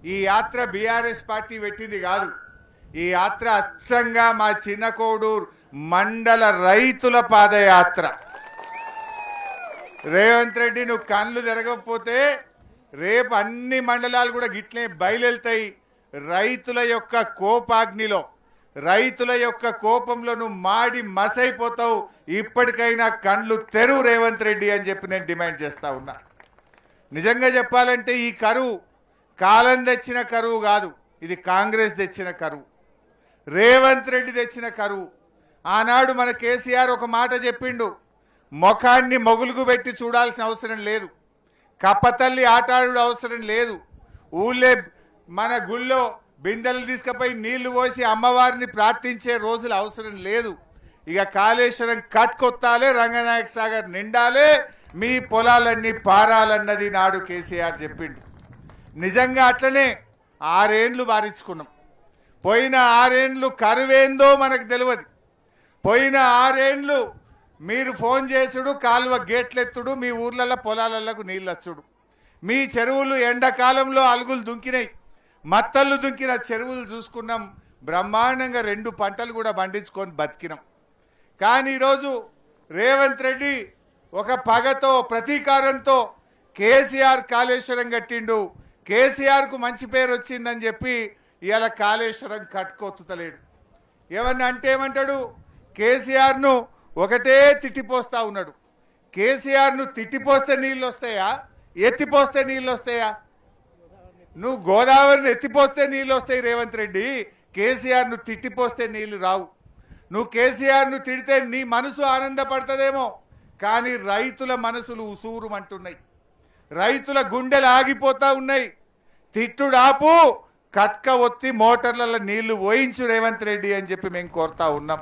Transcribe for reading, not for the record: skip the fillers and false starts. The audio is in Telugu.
ఈ యాత్ర బీఆర్ఎస్ పార్టీ పెట్టింది కాదు. ఈ యాత్ర అచ్చంగా మా చిన్నకోడూరు మండల రైతుల పాదయాత్ర. రేవంత్ రెడ్డి నువ్వు కళ్ళు తిరగకపోతే రేపు అన్ని మండలాలు కూడా గిట్లే బయలుతాయి. రైతుల యొక్క కోపాగ్నిలో, రైతుల యొక్క కోపంలో నువ్వు మాడి మసైపోతావు. ఇప్పటికైనా కళ్ళు తెరువు రేవంత్ రెడ్డి అని చెప్పి నేను డిమాండ్ చేస్తా ఉన్నా. నిజంగా చెప్పాలంటే ఈ కరువు కాలం తెచ్చిన కరువు కాదు, ఇది కాంగ్రెస్ తెచ్చిన కరువు, రేవంత్ రెడ్డి తెచ్చిన కరువు. ఆనాడు మన కేసీఆర్ ఒక మాట చెప్పిండు, ముఖాన్ని మొగులుగు పెట్టి చూడాల్సిన అవసరం లేదు, కప్పతల్లి ఆటాడు అవసరం లేదు, ఊళ్ళే మన గుళ్ళో బిందెలు తీసుకుపోయి నీళ్లు పోసి అమ్మవారిని ప్రార్థించే రోజులు అవసరం లేదు. ఇక కాళేశ్వరం కట్కొత్తాలే, రంగనాయక సాగర్ నిండాలే, మీ పొలాలన్నీ పారాలన్నది నాడు కేసీఆర్ చెప్పిండు. నిజంగా అట్లనే 6 ఏండ్లు బారించుకున్నాం. పోయిన 6 ఏండ్లు కరువేందో మనకు తెలియదు. పోయిన 6 ఏండ్లు మీరు ఫోన్ చేసుడు, కాలువ గేట్లెత్తుడు, మీ ఊర్లలో పొలాలకు నీళ్ళు వచ్చుడు, మీ చెరువులు ఎండాకాలంలో అలుగులు దుంకినాయి, మత్తళ్ళు దుంకిన చెరువులు చూసుకున్నాం. బ్రహ్మాండంగా 2 పంటలు కూడా పండించుకొని బతికినాం. కానీ ఈరోజు రేవంత్ రెడ్డి ఒక పగతో ప్రతీకారంతో కేసీఆర్ కాళేశ్వరం కట్టిండు, కేసీఆర్కు మంచి పేరు వచ్చిందని చెప్పి ఇవాళ కాళేశ్వరం కట్టుకొత్తలేడు. ఏమన్నా అంటే ఏమంటాడు, కేసీఆర్ను ఒకటే తిట్టిపోస్తా ఉన్నాడు. కేసీఆర్ను తిట్టిపోస్తే నీళ్ళు వస్తాయా, ఎత్తిపోస్తే నీళ్ళు వస్తాయా? నువ్వు గోదావరిని ఎత్తిపోస్తే నీళ్ళు వస్తాయి రేవంత్ రెడ్డి, కేసీఆర్ను తిట్టిపోస్తే నీళ్లు రావు. నువ్వు కేసీఆర్ను తిడితే నీ మనసు ఆనందపడుతుందేమో, కానీ రైతుల మనసులు ఉసూరుమంటున్నాయి, రైతుల గుండెలు ఆగిపోతా ఉన్నాయి. తిట్టుడాపు, కట్క ఒత్తి మోటార్లలో నీళ్లు పోయించు రేవంత్ రెడ్డి అని చెప్పి మేము కోరుతా ఉన్నాం.